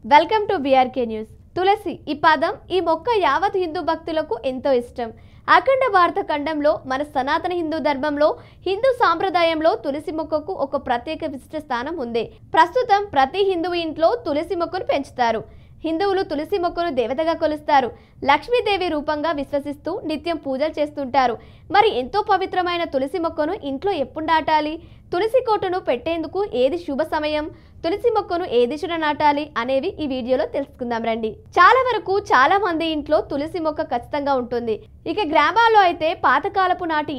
Welcome to BRK news. తులసి ఈ పదం ఈ మొక్క యావత్ హిందూ భక్తులకు ఎంతో ఇష్టం. అఖండ భారత ఖండంలో మన సనాతన హిందూ ధర్మంలో హిందూ సాంప్రదాయంలో తులసి మొక్కకు ఒక ప్రత్యేక విశిష్ట స్థానం ఉంది. ప్రస్తుతం ప్రతి హిందువు ఇంట్లో తులసి మొక్కను పెంచుతారు. హిందువులు తులసి మొక్కను దేవతగా కొలుస్తారు. లక్ష్మీదేవి రూపంగా విశ్వసిస్తూ నిత్యం పూజలు చేస్తుంటారు. మరి ఎంతో పవిత్రమైన తులసి మొక్కను ఇంట్లో ఎప్పుడు నాటాలి? తులసి కోటను పెట్టేందుకు ఏది శుభ సమయం? తులసి మొక్కను ఏ దిశలో నాటాలి అనేవి ఈ వీడియోలో తెలుసుకుందాం రండి. చాలా మంది ఇంట్లో తులసి మొక్క ఖచ్చితంగా ఉంటుంది. ఇక గ్రామాల్లో అయితే పాతకాలపు నాటి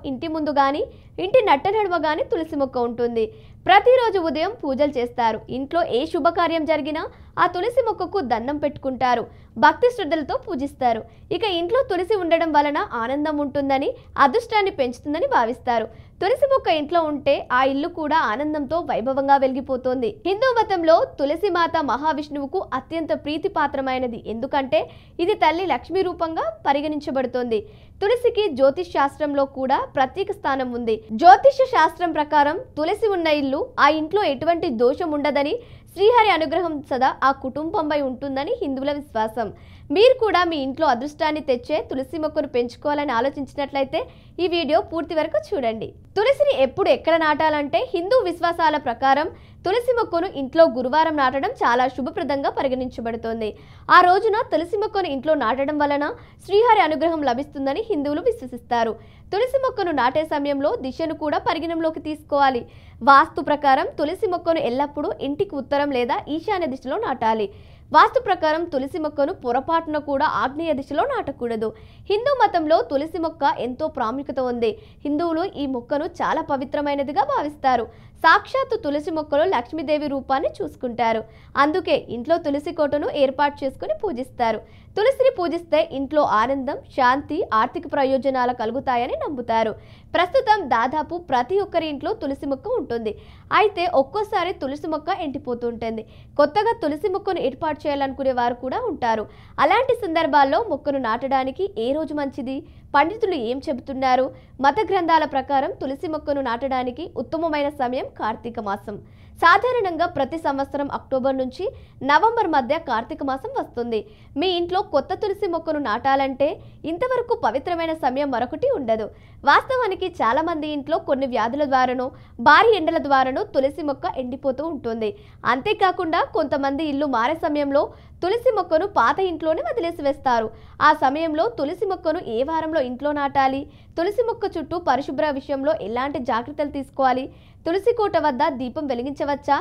ఇంటి ముందు గాని ఇంటి నట్ట నడుమ గాని తులసి మొక్క ఉంటుంది. ప్రతిరోజు ఉదయం పూజలు చేస్తారు. ఇంట్లో ఏ శుభకార్యం జరిగినా ఆ తులసి మొక్కకు దండం పెట్టుకుంటారు. భక్తి శ్రద్ధలతో పూజిస్తారు. ఇక ఇంట్లో తులసి ఉండడం వలన ఆనందం ఉంటుందని, అదృష్టాన్ని పెంచుతుందని భావిస్తారు. తులసి మొక్క ఇంట్లో ఉంటే ఆ ఇల్లు కూడా ఆనందంతో వైభవంగా వెలిగిపోతుంది. హిందూ మతంలో తులసి మాత మహావిష్ణువుకు అత్యంత ప్రీతిపాత్రమైనది. ఎందుకంటే ఇది తల్లి లక్ష్మీ రూపంగా పరిగణించబడుతుంది. తులసికి జ్యోతిష్ శాస్త్రంలో కూడా ప్రత్యేక స్థానం ఉంది. జ్యోతిష శాస్త్రం ప్రకారం తులసి ఉన్న ఇల్లు ఆ ఇంట్లో ఎటువంటి దోషం ఉండదని, శ్రీహరి అనుగ్రహం సదా ఆ కుటుంబంపై ఉంటుందని హిందువుల విశ్వాసం. మీరు కూడా మీ ఇంట్లో అదృష్టాన్ని తెచ్చే తులసి మొక్కను పెంచుకోవాలని ఆలోచించినట్లయితే ఈ వీడియో పూర్తి వరకు చూడండి. తులసిని ఎప్పుడు ఎక్కడ నాటాలంటే హిందూ విశ్వాసాల ప్రకారం తులసి మొక్కను ఇంట్లో గురువారం నాటడం చాలా శుభప్రదంగా పరిగణించబడుతోంది. ఆ రోజున తులసి మొక్కను ఇంట్లో నాటడం వలన శ్రీహరి అనుగ్రహం లభిస్తుందని హిందువులు విశ్వసిస్తారు. తులసి మొక్కను నాటే సమయంలో దిశను కూడా పరిగణంలోకి తీసుకోవాలి. వాస్తు ప్రకారం తులసి మొక్కను ఎల్లప్పుడూ ఇంటికి ఉత్తరం లేదా ఈశాన్య దిశలో నాటాలి. వాస్తు ప్రకారం తులసి మొక్కను పొరపాటున కూడా ఆగ్నేయ దిశలో నాటకూడదు. హిందూ మతంలో తులసి మొక్క ఎంతో ప్రాముఖ్యత ఉంది. హిందువులు ఈ మొక్కను చాలా పవిత్రమైనదిగా భావిస్తారు. సాక్షాత్తు తులసి మొక్కలో లక్ష్మీదేవి రూపాన్ని చూసుకుంటారు. అందుకే ఇంట్లో తులసి కోటను ఏర్పాటు చేసుకుని పూజిస్తారు. తులసిని పూజిస్తే ఇంట్లో ఆనందం, శాంతి, ఆర్థిక ప్రయోజనాలు కలుగుతాయని నమ్ముతారు. ప్రస్తుతం దాదాపు ప్రతి ఒక్కరి ఇంట్లో తులసి మొక్క ఉంటుంది. అయితే ఒక్కోసారి తులసి మొక్క ఎండిపోతుంటుంది. కొత్తగా తులసి మొక్కను ఏర్పాటు చేయాలనుకునే వారు కూడా ఉంటారు. అలాంటి సందర్భాల్లో మొక్కను నాటడానికి ఏ రోజు మంచిది? పండితులు ఏం చెబుతున్నారు? మత గ్రంథాల ప్రకారం తులసి మొక్కను నాటడానికి ఉత్తమమైన సమయం కార్తీక మాసం. సాధారణంగా ప్రతి సంవత్సరం అక్టోబర్ నుంచి నవంబర్ మధ్య కార్తీక మాసం వస్తుంది. మీ ఇంట్లో కొత్త తులసి మొక్కను నాటాలంటే ఇంతవరకు పవిత్రమైన సమయం మరొకటి ఉండదు. వాస్తవానికి చాలా మంది ఇంట్లో కొన్ని వ్యాధుల ద్వారానో, భారీ ఎండల ద్వారానో తులసి మొక్క ఎండిపోతూ ఉంటుంది. అంతేకాకుండా కొంతమంది ఇల్లు మారే సమయంలో తులసి మొక్కను పాత ఇంట్లోనే వదిలేసి వేస్తారు. ఆ సమయంలో తులసి మొక్కను ఏ వారంలో ఇంట్లో నాటాలి? తులసి మొక్క చుట్టూ పరిశుభ్ర విషయంలో ఎలాంటి జాగ్రత్తలు తీసుకోవాలి? తులసి కోట వద్ద దీపం వెలిగించవచ్చా?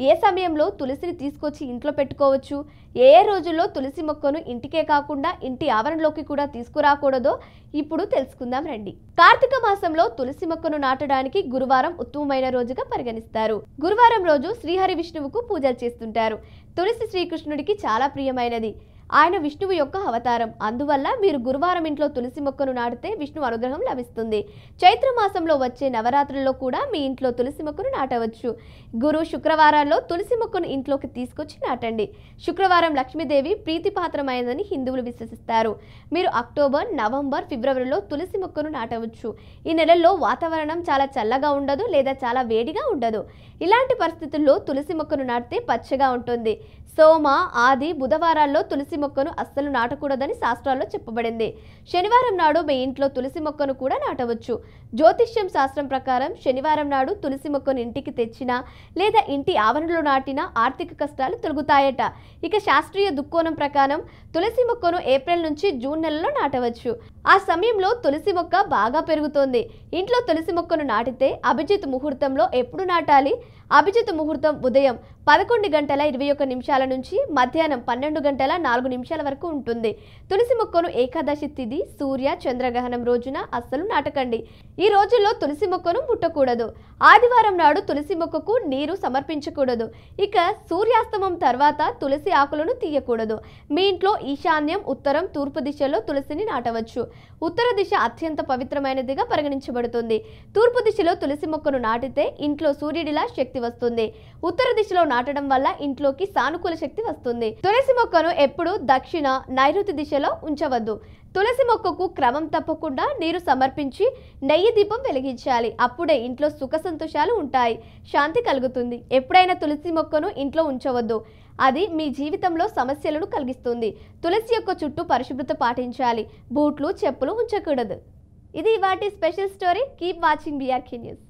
ఏ సమయంలో తులసిని తీసుకొచ్చి ఇంట్లో పెట్టుకోవచ్చు? ఏ రోజుల్లో తులసి మొక్కను ఇంటికే కాకుండా ఇంటి ఆవరణలోకి కూడా తీసుకురాకూడదో ఇప్పుడు తెలుసుకుందాం రండి. కార్తీక మాసంలో తులసి మొక్కను నాటడానికి గురువారం ఉత్తమమైన రోజుగా పరిగణిస్తారు. గురువారం రోజు శ్రీహరి విష్ణువుకు పూజలు చేస్తుంటారు. తులసి శ్రీకృష్ణుడికి చాలా ప్రియమైనది. ఆయన విష్ణువు యొక్క అవతారం. అందువల్ల మీరు గురువారం ఇంట్లో తులసి మొక్కను నాటితే విష్ణు అనుగ్రహం లభిస్తుంది. చైత్ర మాసంలో వచ్చే నవరాత్రుల్లో కూడా మీ ఇంట్లో తులసి మొక్కను నాటవచ్చు. గురు శుక్రవారాల్లో తులసి మొక్కను ఇంట్లోకి తీసుకొచ్చి నాటండి. శుక్రవారం లక్ష్మీదేవి ప్రీతిపాత్రమైనదని హిందువులు విశ్వసిస్తారు. మీరు అక్టోబర్, నవంబర్, ఫిబ్రవరిలో తులసి మొక్కను నాటవచ్చు. ఈ నెలల్లో వాతావరణం చాలా చల్లగా ఉండదు లేదా చాలా వేడిగా ఉండదు. ఇలాంటి పరిస్థితుల్లో తులసి మొక్కను నాటితే పచ్చగా ఉంటుంది. సోమ, ఆది, బుధవారాల్లో తులసి మొక్కను అస్సలు నాటకూడదని శాస్త్రాల్లో చెప్పబడింది. శనివారం నాడు మీ ఇంట్లో తులసి మొక్కను కూడా నాటవచ్చు. జ్యోతిష్యం శాస్త్రం ప్రకారం శనివారం నాడు తులసి మొక్కను ఇంటికి తెచ్చినా లేదా ఇంటి ఆవరణలో నాటినా ఆర్థిక కష్టాలు తొలగుతాయట. ఇక శాస్త్రీయ దుక్కోణం ప్రకారం తులసి మొక్కను ఏప్రిల్ నుంచి జూన్ నెలలో నాటవచ్చు. ఆ సమయంలో తులసి మొక్క బాగా పెరుగుతుంది. ఇంట్లో తులసి మొక్కను నాటితే అభిజిత్ ముహూర్తంలో ఎప్పుడు నాటాలి? అభిజిత్ ముహూర్తం ఉదయం 11:21 నుంచి మధ్యాహ్నం 12:04 వరకు ఉంటుంది. తులసి మొక్కను ఏకాదశి తిథి, సూర్య చంద్రగ్రహణం రోజున అస్సలు నాటకండి. ఈ రోజుల్లో తులసి మొక్కను ముట్టకూడదు. ఆదివారం నాడు తులసి మొక్కకు నీరు సమర్పించకూడదు. ఇక సూర్యాస్తమం తర్వాత తులసి ఆకులను తీయకూడదు. మీ ఇంట్లో ఈశాన్యం, ఉత్తరం, తూర్పు దిశలో తులసిని నాటవచ్చు. ఉత్తర దిశ అత్యంత పవిత్రమైనదిగా పరిగణించబడుతుంది. తూర్పు దిశలో తులసి మొక్కను నాటితే ఇంట్లో సూర్యుడిలా శక్తి శక్తి వస్తుంది. ఉత్తర దిశలో నాటడం వల్ల ఇంట్లోకి సానుకూల శక్తి వస్తుంది. తులసి మొక్కను ఎప్పుడు దక్షిణ, నైరుతి దిశలో ఉంచవద్దు. తులసి మొక్కకు క్రమం తప్పకుండా నీరు సమర్పించి నెయ్యి దీపం వెలిగించాలి. అప్పుడే ఇంట్లో సుఖ సంతోషాలు ఉంటాయి, శాంతి కలుగుతుంది. ఎప్పుడైనా తులసి మొక్కను ఇంట్లో ఉంచవద్దు, అది మీ జీవితంలో సమస్యలను కలిగిస్తుంది. తులసి యొక్క చుట్టూ పరిశుభ్రత పాటించాలి. బూట్లు, చెప్పులు ఉంచకూడదు. ఇది వాటి special story. Keep watching BRK news.